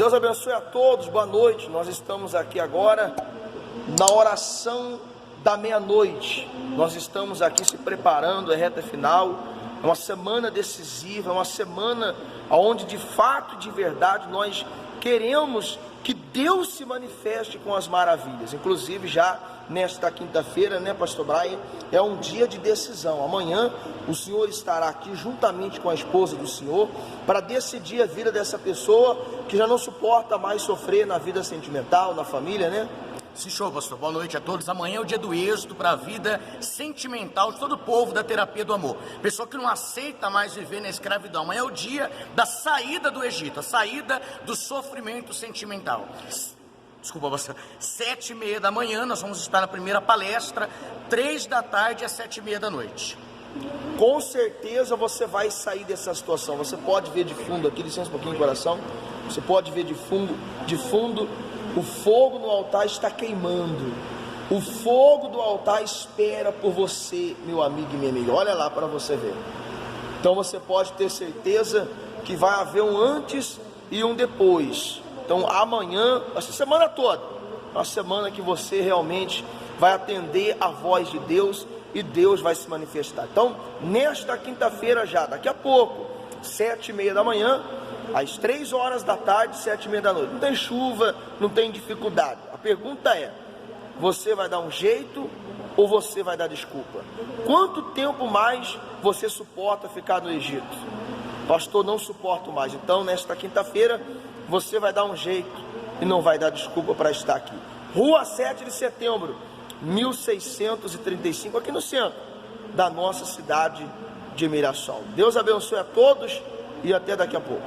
Deus abençoe a todos, boa noite. Nós estamos aqui agora na oração da meia-noite. Nós estamos aqui se preparando, é reta final, é uma semana decisiva, é uma semana onde de fato, de verdade, nós queremos que Deus se manifeste com as maravilhas. Inclusive já nesta quinta-feira, né, pastor Brian, é um dia de decisão. Amanhã o senhor estará aqui juntamente com a esposa do senhor para decidir a vida dessa pessoa que já não suporta mais sofrer na vida sentimental, na família, né? Sim, show, pastor. Boa noite a todos. Amanhã é o dia do êxito para a vida sentimental de todo o povo da terapia do amor. Pessoa que não aceita mais viver na escravidão. Amanhã é o dia da saída do Egito, a saída do sofrimento sentimental. Desculpa, pastor. 7h30 da manhã nós vamos estar na primeira palestra, 3 da tarde às 7h30 da noite. Com certeza você vai sair dessa situação. Você pode ver de fundo aqui, licença um pouquinho, coração. Você pode ver de fundo, o fogo no altar está queimando. O fogo do altar espera por você, meu amigo e minha amiga. Olha lá para você ver. Então você pode ter certeza que vai haver um antes e um depois. Então amanhã, essa semana toda, uma semana que você realmente vai atender a voz de Deus e Deus vai se manifestar. Então, nesta quinta-feira já, daqui a pouco, 7h30 da manhã, às 3 horas da tarde, 7h30 da noite. Não tem chuva, não tem dificuldade. A pergunta é, você vai dar um jeito ou você vai dar desculpa? Quanto tempo mais você suporta ficar no Egito? Pastor, não suporto mais. Então, nesta quinta-feira, você vai dar um jeito e não vai dar desculpa para estar aqui. Rua 7 de setembro, 1635, aqui no centro da nossa cidade de Mirassol. Deus abençoe a todos e até daqui a pouco.